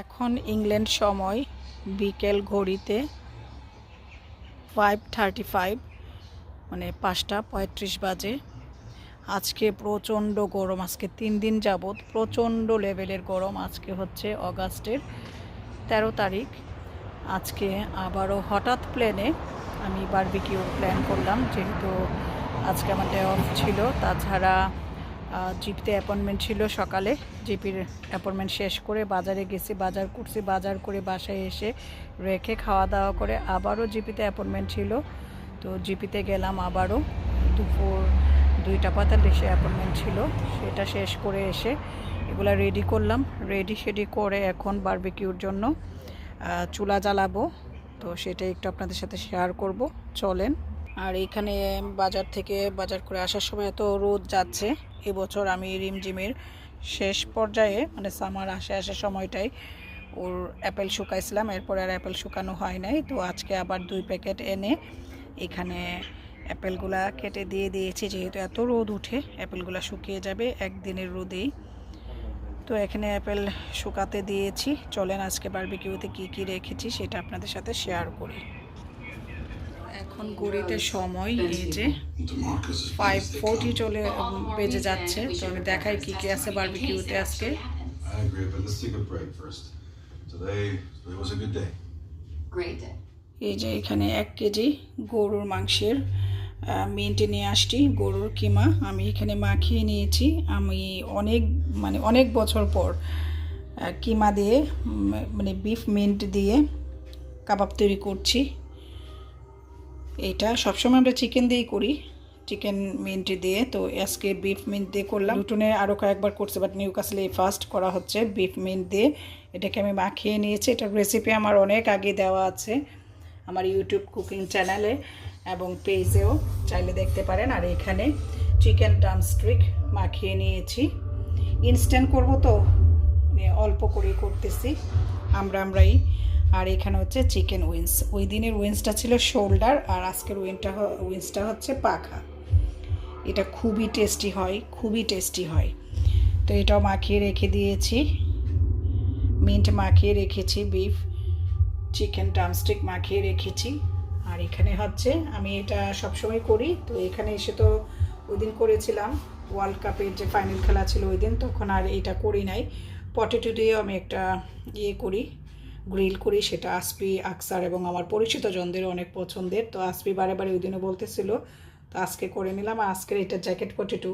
এখন ইংল্যান্ড সময় বিকেল ঘড়িতে 5:35 মানে 5:35 বাজে। আজকে প্রচণ্ড গরম, আজকে 3 দিন যাবৎ প্রচণ্ড লেভেলের গরম। আজকে হচ্ছে অগাস্টের 13 তারিখ। আজকে আবারও হঠাৎ প্ল্যানে আমি বারবিকিউর প্ল্যান করলাম, যেহেতু আজকে আমার ডে অফ ছিল। তাছাড়া জিপিতে অ্যাপয়েন্টমেন্ট ছিল সকালে। জিপির অ্যাপয়েন্টমেন্ট শেষ করে বাজারে গেছি, বাজার করছি, বাজার করে বাসায় এসে রেখে খাওয়া দাওয়া করে আবারও জিপিতে অ্যাপয়েন্টমেন্ট ছিল। তো জিপিতে গেলাম আবারও, দুপুর 2:45 অ্যাপয়েন্টমেন্ট ছিল। সেটা শেষ করে এসে এগুলো রেডি করলাম। রেডি করে এখন বারবিকিউর জন্য চুলা জ্বালাবো। তো সেটা একটু আপনাদের সাথে শেয়ার করব, চলেন। আর এইখানে বাজার করে আসার সময় এত রোদ যাচ্ছে। এবছর আমি রিমঝিমের শেষ পর্যায়ে মানে সামার আসার সময়টাই ওর অ্যাপেল শুকাইছিলাম, এরপর আর অ্যাপেল শুকানো হয় নাই। তো আজকে আবার 2 প্যাকেট এনে এখানে অ্যাপেলগুলা কেটে দিয়ে দিয়েছি, যেহেতু এত রোদ উঠে অ্যাপেলগুলা শুকিয়ে যাবে একদিনের রোদেই। তো এখানে অ্যাপেল শুকাতে দিয়েছি। চলেন আজকে বারবিকিউতে কি রেখেছি সেটা আপনাদের সাথে শেয়ার করি। এখন ঘড়িতে সময় এই যে 5:40 বেজে যাচ্ছে। তো আমি দেখাই কি আছে বারবিকিউতে আজকে। এই যে এখানে 1 কেজি গরুর মাংসের মিন্টে নিয়ে আসছি, গরুর কিমা আমি এখানে মাখিয়ে নিয়েছি। আমি অনেক বছর পর কিমা দিয়ে মানে বিফ মিন্ট দিয়ে কাবাব তৈরি করছি। এটা সবসময় আমরা চিকেন দিয়েই করি, চিকেন মিন্ট দিয়ে। তো আজকে বিফ মিন্ট দিয়ে করলাম। লুটনে আরও কয়েকবার করছে, বাট নিউকাসলে ফার্স্ট করা হচ্ছে বিফ মিন্ট দিয়ে। এটাকে আমি মাখিয়ে নিয়েছি। এটার রেসিপি আমার অনেক আগে দেওয়া আছে আমার ইউটিউব কুকিং চ্যানেলে এবং পেজেও, চাইলে দেখতে পারেন। আর এখানে চিকেন ড্রামস্টিক মাখিয়ে নিয়েছি। ইনস্ট্যান্ট করব তো মানে অল্প করে করতেছি আমরাই। আর এখানে হচ্ছে চিকেন উইংস। ওই দিনের উইংসটা ছিল শোল্ডার, আর আজকের উইংসটা হচ্ছে পাখা। এটা খুবই টেস্টি হয়। তো এটাও মাখিয়ে রেখে দিয়েছি, মিন্ট মাখিয়ে রেখেছি, বিফ চিকেন ড্রামস্টিক মাখিয়ে রেখেছি। আর এখানে হচ্ছে আমি এটা সবসময় করি। তো এখানে এসে তো ওই দিন করেছিলাম ওয়ার্ল্ড কাপের যে ফাইনাল খেলা ছিল ওই দিন, তখন আর এটা করি নাই। পটেটো দিয়েও আমি একটা গ্রিল করি, সেটা আসপি, আকসার এবং আমার পরিচিত জনদের অনেক পছন্দের। তো আসপি বারে ওই দিনও বলতেছিল, তো আজকে করে নিলাম। আজকের এটা জ্যাকেট পটেটো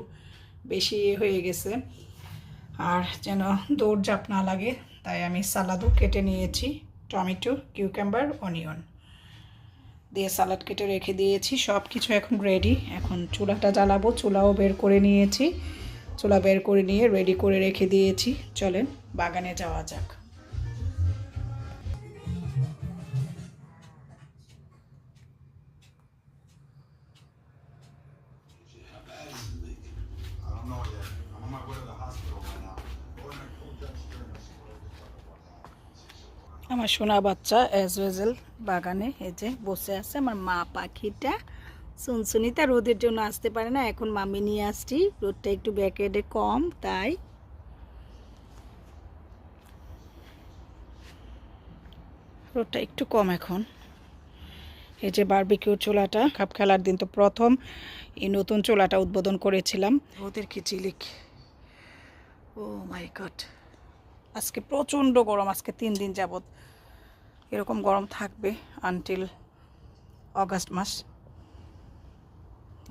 বেশি হয়ে গেছে, আর যেন দৌড়ঝাঁপ না লাগে, তাই আমি সালাদও কেটে নিয়েছি। টমেটো, কিউকাম্বার, অনিয়ন দিয়ে সালাদ কেটে রেখে দিয়েছি। সব কিছু এখন রেডি। এখন চুলাটা জ্বালাবো। চুলাও বের করে নিয়েছি। চুলা বের করে নিয়ে রেডি করে রেখে দিয়েছি। চলেন বাগানে যাওয়া যাক। আমার সোনা বাচ্চা অ্যাজ ওয়েজেল বাগানে এই যে বসে আছে। আমার মা পাখিটা সুনসুনিতা রোদের জন্য আসতে পারে না, এখন মামি নিয়ে আসছি। রোদটা একটু ব্যাকেডে কম, তাই রোদটা একটু কম এখন। এই যে বারবিকিউ চুলাটা, কাপ খেলার দিন তো প্রথম এই নতুন চুলাটা উদ্বোধন করেছিলাম। ওদের কি ঝিলিক, ও মাই গড। আজকে প্রচণ্ড গরম, আজকে 3 দিন যাবৎ এরকম গরম থাকবে আনটিল অগাস্ট মাস।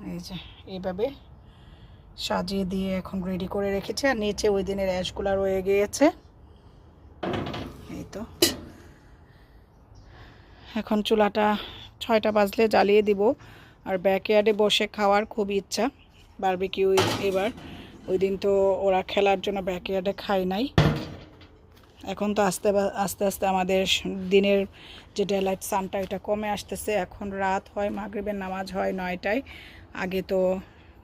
এই যে এইভাবে সাজিয়ে দিয়ে এখন রেডি করে রেখেছে। আর নিচে ওই দিনের অ্যাশগুলো রয়ে গিয়েছে। এই তো এখন চুলাটা 6টা বাজলে জ্বালিয়ে দিব। আর ব্যাকইয়ার্ডে বসে খাওয়ার খুব ইচ্ছা বারবিকিউ এবার। ওই দিন তো ওরা খেলার জন্য ব্যাকইয়ার্ডে খায় নাই। এখন তো আস্তে আস্তে আমাদের দিনের যে ডেলাইট সানটা এটা কমে আসতেছে। এখন রাত হয়, মাগরিবের নামাজ হয় 9টায়, আগে তো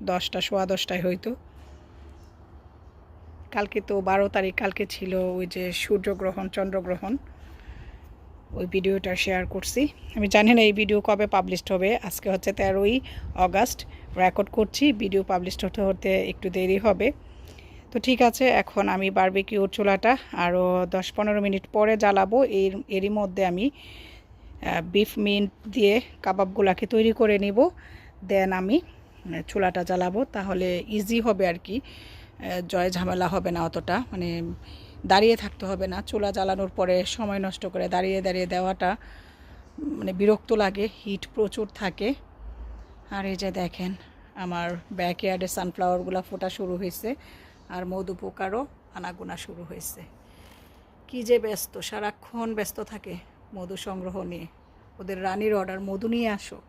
10টা, সোয়া 10টায় হইতো। কালকে তো 12 তারিখ, কালকে ছিল ওই যে সূর্যগ্রহণ, চন্দ্রগ্রহণ, ওই ভিডিওটা শেয়ার করছি। আমি জানি না এই ভিডিও কবে পাবলিশড হবে। আজকে হচ্ছে 13ই অগাস্ট রেকর্ড করছি, ভিডিও পাবলিশড হতে একটু দেরি হবে। তো ঠিক আছে, এখন আমি বারবিকিউর চুলাটা আরও 10-15 মিনিট পরে জ্বালাবো। এরই মধ্যে আমি বিফ মিন্ট দিয়ে কাবাবগুলাকে তৈরি করে নিব। দেন আমি চুলাটা জ্বালাবো, তাহলে ইজি হবে আর কি, জয় ঝামেলা হবে না অতটা, মানে দাঁড়িয়ে থাকতে হবে না। চুলা জ্বালানোর পরে সময় নষ্ট করে দাঁড়িয়ে দাঁড়িয়ে দেওয়াটা মানে বিরক্ত লাগে, হিট প্রচুর থাকে। আর এই যে দেখেন আমার ব্যাকইয়ার্ডে সানফ্লাওয়ারগুলো ফোটা শুরু হয়েছে, আর মধু পোকারও আনাগোনা শুরু হয়েছে। কী যে ব্যস্ত, সারাক্ষণ ব্যস্ত থাকে মধু সংগ্রহ নিয়ে। ওদের রানীর অর্ডার মধু নিয়ে আসো,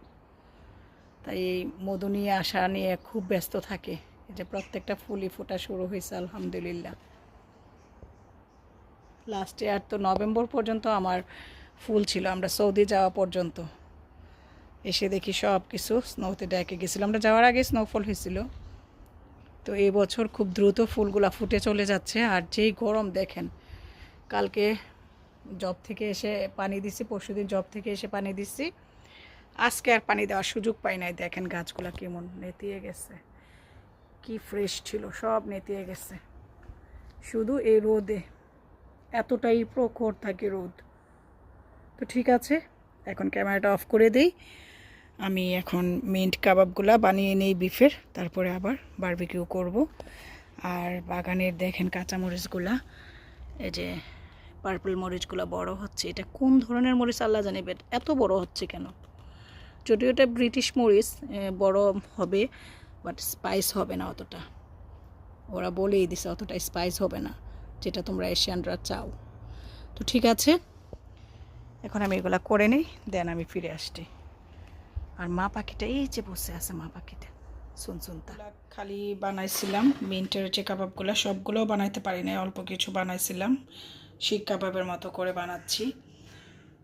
তাই এই মধু নিয়ে আসা নিয়ে খুব ব্যস্ত থাকে। এই যে প্রত্যেকটা ফুলই ফোটা শুরু হয়েছে আলহামদুলিল্লাহ। লাস্ট ইয়ার তো নভেম্বর পর্যন্ত আমার ফুল ছিল, আমরা সৌদি যাওয়া পর্যন্ত। এসে দেখি সব কিছু স্নোতে ডেকে গেছিলো, আমরা যাওয়ার আগে স্নোফল হয়েছিল। তো এই বছর খুব দ্রুত ফুলগুলা ফুটে চলে যাচ্ছে। আর যেই গরম দেখেন, কালকে জব থেকে এসে পানি দিছি, পরশুদিন জব থেকে এসে পানি দিছি, আজকে আর পানি দেওয়ার সুযোগ পাই নাই। দেখেন গাছগুলা কেমন নেতিয়ে গেছে, কি ফ্রেশ ছিল সব নেতিয়ে গেছে। শুধু এই রোদে, এতটাই প্রখর থাকে রোদ। তো ঠিক আছে, এখন ক্যামেরাটা অফ করে দিই। আমি এখন মিন্ট কাবাবগুলা বানিয়ে নেই বিফের, তারপরে আবার বারবিকিউ করব। আর বাগানের দেখেন কাঁচামরিচগুলা, এই যে পার্পল মরিচগুলো বড় হচ্ছে। এটা কোন ধরনের মরিচ আল্লাহ জানে, এত বড় হচ্ছে কেন। যদিও এটা ব্রিটিশ মরিচ, বড় হবে বাট স্পাইস হবে না অতটা। ওরা বলেই দিছে অতটা স্পাইস হবে না, যেটা তোমরা এশিয়ানরা চাও। তো ঠিক আছে, এখন আমি এগুলা করে নিই, দেন আমি ফিরে আসছি। আর মা পাখিটা এই যে বসে আছে, মা পাখিটা শুনতা। খালি বানাইছিলাম মিন্টের যে কাবাবগুলো, সবগুলোও বানাইতে পারি না, অল্প কিছু বানাইছিলাম, শিক কাবাবের মতো করে বানাচ্ছি।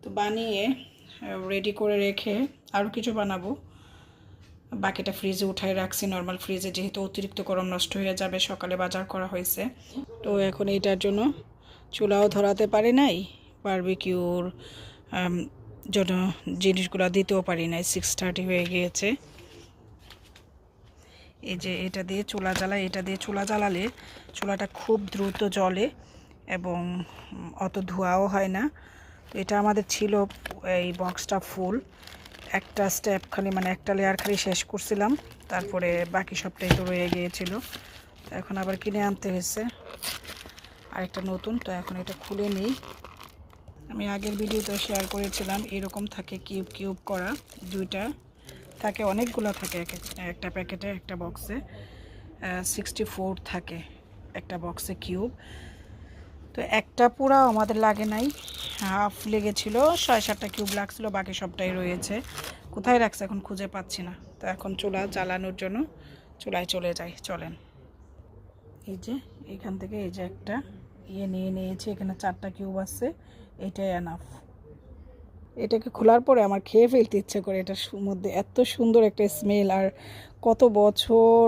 তো বানিয়ে রেডি করে রেখে আরও কিছু বানাবো, বাকিটা ফ্রিজে উঠায় রাখছি নর্মাল ফ্রিজে, যেহেতু অতিরিক্ত গরম নষ্ট হয়ে যাবে, সকালে বাজার করা হয়েছে। তো এখন এইটার জন্য চুলাও ধরাতে পারি নাই, বারবিকিউর জন্য জিনিসগুলো দিতেও পারি নাই, 6:30 হয়ে গিয়েছে। এই যে এটা দিয়ে চুলা জ্বালাই, এটা দিয়ে চুলা জ্বালালে চুলাটা খুব দ্রুত জ্বলে এবং অত ধোঁয়াও হয় না। তো এটা আমাদের ছিল এই বক্সটা ফুল, একটা স্টেপ খালি, মানে একটা লেয়ার খালি শেষ করছিলাম, তারপরে বাকি সবটাই তো রয়ে গিয়েছিল। তো এখন আবার কিনে আনতে হয়েছে আরেকটা নতুন। তো এখন এটা খুলে নিই। আমি আগের ভিডিওতে শেয়ার করেছিলাম, এরকম থাকে কিউব কিউব করা, দুইটা থাকে, অনেকগুলো থাকে একটা প্যাকেটে, একটা বক্সে 64 থাকে একটা বক্সে কিউব। তো একটা পুরা আমাদের লাগে নাই, হাফ লেগেছিল, 6-7টা কিউব লাগছিল, বাকি সবটাই রয়েছে। কোথায় রাখছে এখন খুঁজে পাচ্ছি না। তো এখন চুলা জ্বালানোর জন্য চুলায় চলে যাই, চলেন। এই যে এখান থেকে এই যে একটা নিয়ে নিয়েছি, এখানে 4টা কিউব আছে, এটাই এনাফ। এটাকে খোলার পরে আমার খেয়ে ফেলতে ইচ্ছে করে, এটার মধ্যে এত সুন্দর একটা স্মেল। আর কত বছর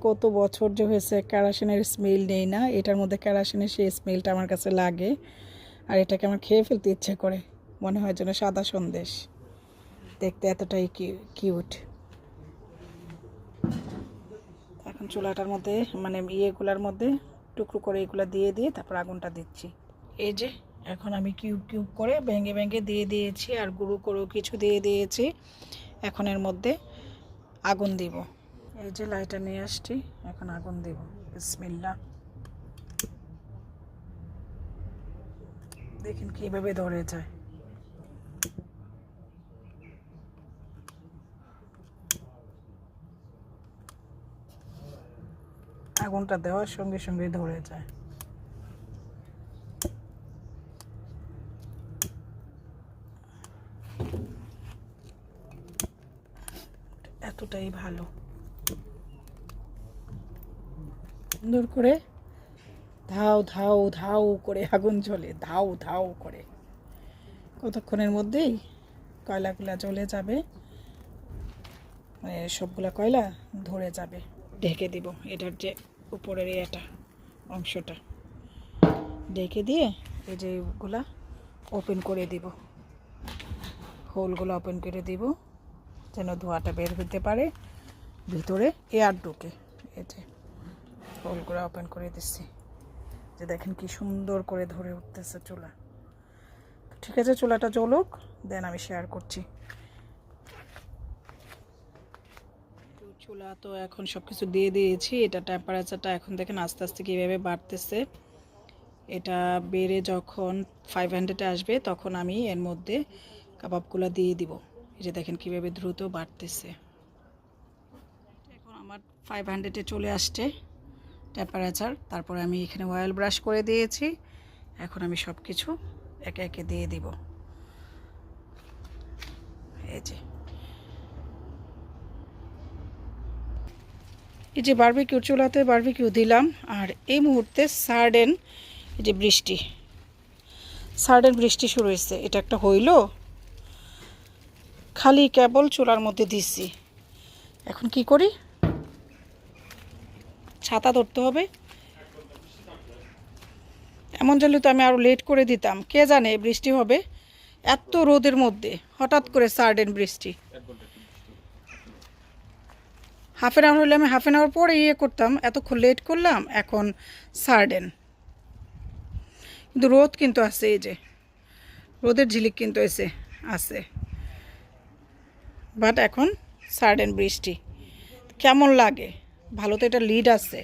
কত বছর যে হয়েছে কেরোসিনের স্মেল নেই না, এটার মধ্যে কেরোসিনের সেই স্মেলটা আমার কাছে লাগে। আর এটাকে আমার খেয়ে ফেলতে ইচ্ছে করে, মনে হয় যেন সাদা সন্দেশ, দেখতে এতটাই কিউট। এখন চুলাটার মধ্যে মানে ইয়েগুলার মধ্যে টুকরো করে এগুলো দিয়ে তারপর আগুনটা দিচ্ছি। এই যে এখন আমি কিউব কিউব করে ভেঙে ভেঙে দিয়ে দিয়েছি, আর গুঁড়ো করেও কিছু দিয়ে দিয়েছি। এখন এর মধ্যে আগুন দিব। এই যে লাইটার নিয়ে আসছি, এখন আগুন দিব। বিসমিল্লাহ। দেখেন কীভাবে ধরে যায়। আগুনটা দেওয়ার সঙ্গে সঙ্গে ধরে যায়। এতটাই ভালো, সুন্দর করে ধাও ধাও ধাও করে আগুন জ্বলে, ধাও ধাও করে। কতক্ষণের মধ্যেই কয়লাগুলা জ্বলে যাবে, মানে সবগুলা কয়লা ধরে যাবে। ঢেকে দিব, এটার যে উপরের এটা অংশটা ঢেকে দিয়ে এই যে এগুলা ওপেন করে দিব, হোলগুলো ওপেন করে দিব, যেন ধোঁয়াটা বের হতে পারে, ভিতরে এয়ার ঢুকে। এই যে হোলগুলো ওপেন করে দিচ্ছি, যে দেখেন কি সুন্দর করে ধরে উঠতেছে চুলা। ঠিক আছে, চুলাটা জ্বলুক, দেন আমি শেয়ার করছি। চুলা তো এখন সব কিছু দিয়ে দিয়েছি। এটা টেম্পারেচারটা এখন দেখেন আস্তে আস্তে কীভাবে বাড়তেছে। এটা বেড়ে যখন 500-এ আসবে তখন আমি এর মধ্যে কাবাবগুলো দিয়ে দিব। এই যে দেখেন কীভাবে দ্রুত বাড়তেছে। এখন আমার 500-এ চলে আসছে টেম্পারেচার। তারপরে আমি এখানে অয়েল ব্রাশ করে দিয়েছি। এখন আমি সব কিছু একে একে দিয়ে দিব। এই যে বারবিকিউ, চুলাতে বারবিকিউ দিলাম। আর এই মুহূর্তে সাডেন এই যে সাডেন বৃষ্টি শুরু হয়েছে। এটা একটা হইল, খালি কেবল চুলার মধ্যে দিচ্ছি। এখন কি করি, ছাতা ধরতে হবে। এমন জানলে তো আমি আরও লেট করে দিতাম, কে জানে বৃষ্টি হবে এত রোদের মধ্যে, হঠাৎ করে সাডেন বৃষ্টি। হাফ অ্যান আওয়ার হলে আমি হাফ অ্যান আওয়ার পরে করতাম, এতক্ষণ লেট করলাম। এখন সাডেন, কিন্তু রোদ কিন্তু আছে, এই যে রোদের ঝিলিক কিন্তু আছে, বাট এখন সাডেন বৃষ্টি। কেমন লাগে, ভালো তো এটা লিড আছে।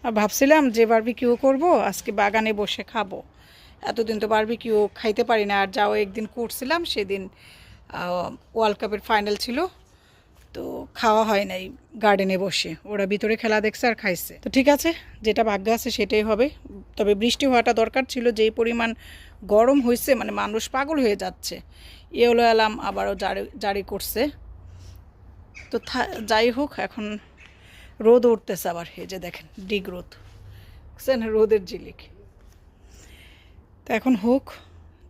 আর ভাবছিলাম যে বারবিকিউ করব আজকে, বাগানে বসে খাবো। এতদিন তো বারবিকিউ খাইতে পারি না। আর যাও একদিন করছিলাম, সেদিন ওয়ার্ল্ড কাপের ফাইনাল ছিল, তো খাওয়া হয় নাই। গার্ডেনে বসে ওরা ভিতরে খেলা দেখছে আর খাইছে। তো ঠিক আছে, যেটা ভাগ্য আছে সেটাই হবে। তবে বৃষ্টি হওয়াটা দরকার ছিল, যেই পরিমাণ গরম হয়েছে, মানে মানুষ পাগল হয়ে যাচ্ছে। হলো অ্যালার্ম আবারও জারি করছে। তো যাই হোক, এখন রোদ উঠতেছে আবার। এই যে দেখেন ডিগ রোদ, বুঝছেন, রোদের ঝিলিক। তো এখন হোক,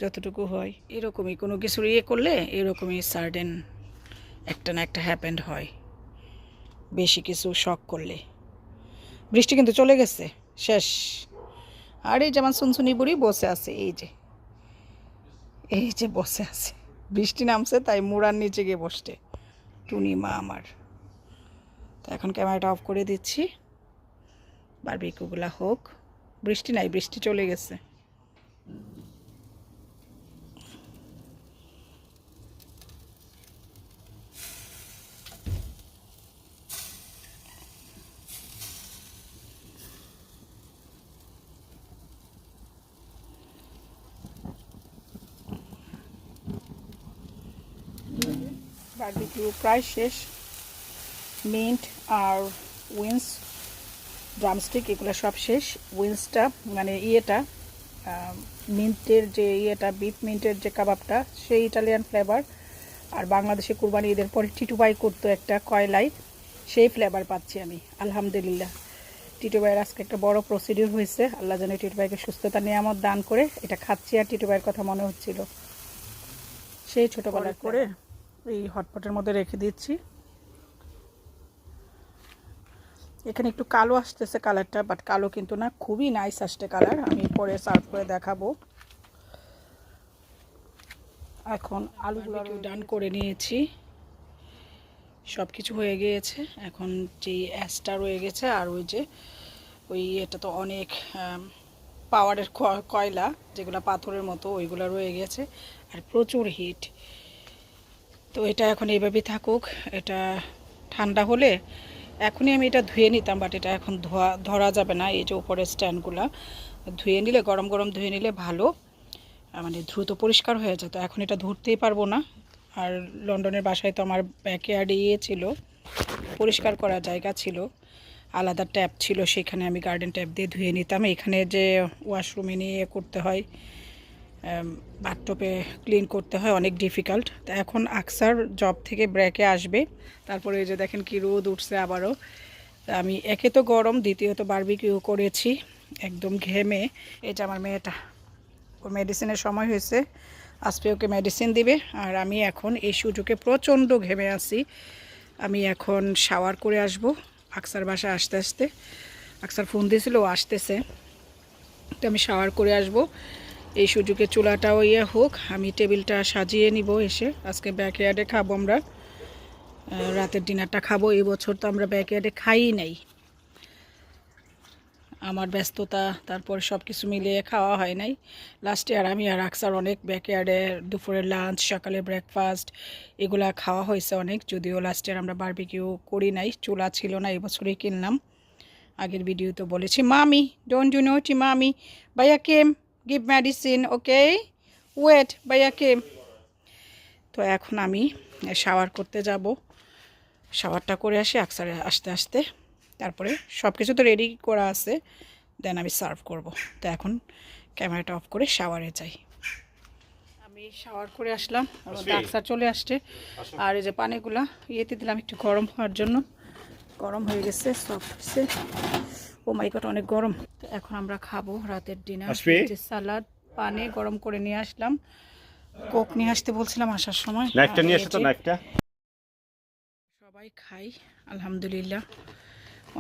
যতটুকু হয়। এরকমই কোনো কিছু করলে এরকমই সার্ডেন একটা না একটা হ্যাপেন্ড হয়, বেশি কিছু শখ করলে। বৃষ্টি কিন্তু চলে গেছে, শেষ। আর এই যেমন সুনসুনি বুড়ি বসে আছে, এই যে বসে আছে। বৃষ্টি নামছে তাই মুড়ার নিচে গিয়ে বসতে, টুনি মা আমার। তো এখন ক্যামেরাটা অফ করে দিচ্ছি, বারবিকিউগুলা হোক। বৃষ্টি নাই, বৃষ্টি চলে গেছে। বারবিকিউ প্রায় শেষ। মিন্ট আর উইন্স, ড্রামস্টিক, এগুলো সব শেষ। উইন্সটা মানে মিন্টের যে বিফ মিন্টের যে কাবাবটা, সেই ইটালিয়ান ফ্লেভার। আর বাংলাদেশে কুরবানি ঈদের পরে টিটুবাই করতো একটা কয়লায়, সেই ফ্লেভার পাচ্ছি আমি, আলহামদুলিল্লাহ। টিটুবাইয়ের আজকে একটা বড় প্রসিডিউর হয়েছে, আল্লাহ জানে টিটুবাইকে সুস্থতা নিয়ামত দান করে। এটা খাচ্ছি আর টিটুবাইয়ের কথা মনে হচ্ছিল, সেই ছোটোবেলা করে। এই হটপটের মধ্যে রেখে দিচ্ছি। এখানে একটু কালো আসতেছে কালারটা, বাট কালো কিন্তু না, খুবই নাইস আসছে কালার। আমি পরে সার্ভ করে দেখাবো। এখন আলুগুলো ডান করে নিয়েছি, সব কিছু হয়ে গিয়েছে। এখন যে অ্যাশটা রয়ে গেছে, আর এটা তো অনেক পাওয়ারের কয়লা, যেগুলো পাথরের মতো, ওইগুলো রয়ে গেছে, আর প্রচুর হিট। তো এটা এখন এইভাবেই থাকুক। এটা ঠান্ডা হলে এখনই আমি এটা ধুয়ে নিতাম, বাট এটা এখন ধরা যাবে না। এই যে উপরের স্ট্যান্ডগুলো ধুয়ে নিলে, গরম গরম ধুয়ে নিলে ভালো, মানে দ্রুত পরিষ্কার হয়ে যেত। এখন এটা ধরতেই পারবো না। আর লন্ডনের বাসায় তো আমার ব্যাকয়ার্ডে ছিল, পরিষ্কার করার জায়গা ছিল, আলাদা ট্যাপ ছিল, সেখানে আমি গার্ডেন ট্যাপ দিয়ে ধুয়ে নিতাম। এখানে যে ওয়াশরুমে নিয়ে করতে হয়, বাথটবে ক্লিন করতে হয়, অনেক ডিফিকাল্ট। তো এখন আকসার জব থেকে ব্রেকে আসবে, তারপরে এই যে দেখেন কি রোদ উঠছে আবারও। আমি একে তো গরম, দ্বিতীয়ত বারবিকিউ করেছি একদম ঘেমে। এটা আমার মেয়েটা, ওর মেডিসিনের সময় হয়েছে, আজকে ওকে মেডিসিন দিবে। আর আমি এখন এই সুযোগে প্রচণ্ড ঘেমে আছি। আমি এখন শাওয়ার করে আসব আকসার বাসায় আসতে আসতে। আকসার ফোন দিয়েছিল, ও আসতেছে, তো আমি শাওয়ার করে আসব। এই সুযোগে চুলাটাও হোক, আমি টেবিলটা সাজিয়ে নিব এসে। আজকে ব্যাকয়ার্ডে খাবো আমরা, রাতের ডিনারটা খাবো। এই বছর তো আমরা ব্যাকয়ার্ডে খাই নাই, আমার ব্যস্ততা তারপর সব কিছু মিলিয়ে খাওয়া হয় নাই। লাস্ট ইয়ার আমি আর আকসার অনেক ব্যাকয়ার্ডে দুপুরের লাঞ্চ, সকালে ব্রেকফাস্ট এগুলা খাওয়া হয়েছে অনেক। যদিও লাস্ট ইয়ার আমরা বারবিকিউ করি নাই, চুলা ছিল না, এবছরই কিনলাম। আগের ভিডিও তো বলেছি। মামি ডোন্ট ইউ নোটি মামি, ভাইয়া কেম গিভ মেডিসিন, ওকে ওয়েট, ভাইয়া কেম। তো এখন আমি শাওয়ার করতে যাব, শাওয়ারটা করে আসি আকসারে আসতে আসতে, তারপরে সব কিছু তো রেডি করা আছে, দেন আমি সার্ভ করব। তো এখন ক্যামেরাটা অফ করে শাওয়ারে যাই। আমি শাওয়ার করে আসলাম, আকসার চলে আসছে। আর এই যে পানিগুলা ইয়েতে দিলাম একটু গরম হওয়ার জন্য, গরম হয়ে গেছে, সফট হয়েছে। ও মাই গড অনেক গরম। তো এখন আমরা খাবো রাতের ডিনার। সালাদ, পানি গরম করে নিয়ে আসলাম, কোক নিয়ে আসতে বলছিলাম আসার সময়। সবাই খাই আলহামদুলিল্লাহ।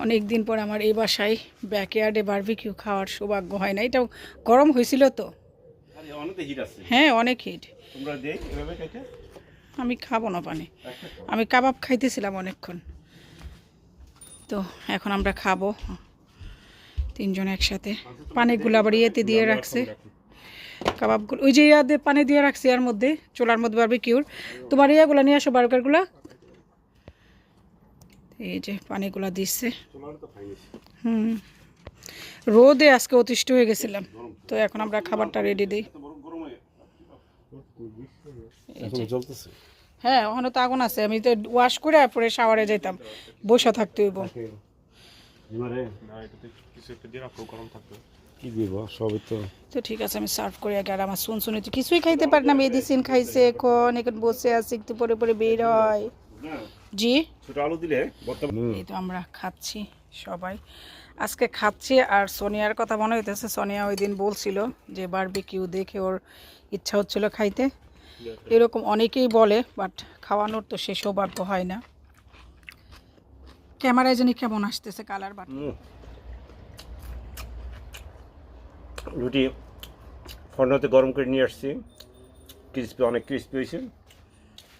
অনেক দিন পর আমার এই বাসায় ব্যাকয়ার্ডে বারবিকিউ খাওয়ার সৌভাগ্য হয় না। এটাও গরম হয়েছিল তো, হ্যাঁ অনেক হিট। আমি খাবো না পানি, আমি কাবাব খাইতেছিলাম অনেকক্ষণ। তো এখন আমরা খাবো তিনজন একসাথে। পানিগুলো আবার ইয়েতে দিয়ে রাখছে, কাবাবগুলো ওই যে ইয়াতে পানি দিয়ে রাখছি এর মধ্যে, চোলার মধ্যে বারবিকিউর। তোমার ইয়াগুলো নিয়ে আসো, বার্গারগুলো। এই যে পানিগুলা দিচ্ছে। রোদে আজকে অতিষ্ঠ হয়ে গেছিলাম। তো এখন আমরা খাবারটা রেডি দিই। হ্যাঁ ওখানে তো আগুন আছে, আমি তো ওয়াশ করে পরে শাওয়ারে যেতাম, বসে থাকতে হইব। তো ঠিক আছে আমি সার্ভ করে আগে। আর আমার শুনশুনি তো কিছুই খাইতে পারি না, মেডিসিন খাইছে, এখন বসে আছে, একটু পরে পরে বের হয়। জি এই তো আমরা খাচ্ছি সবাই, আজকে খাচ্ছি। আর সোনিয়ার কথা মনে হইতেছে, সোনিয়া ওই দিন বলছিল যে বারবিকিউ দেখে ওর ইচ্ছা হচ্ছিল খাইতে। এরকম অনেকেই বলে, বাট খাওয়ানোর তো সে সৌভাগ্য হয় না। ক্যামেরায় জানি কেমন আসতেছে কালার। বাট রুটি ফর্নতে গরম করে নিয়ে আসছি, ক্রিস্পি, অনেক ক্রিস্পি হয়েছে।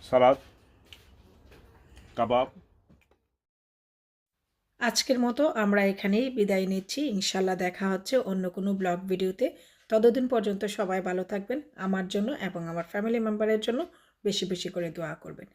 সালাদ, কাবাব। আজকের মতো আমরা এখানেই বিদায় নিচ্ছি। ইনশাল্লাহ দেখা হচ্ছে অন্য কোনো ব্লগ ভিডিওতে। ততদিন পর্যন্ত সবাই ভালো থাকবেন। আমার জন্য এবং আমার ফ্যামিলি মেম্বারের জন্য বেশি বেশি করে দোয়া করবেন।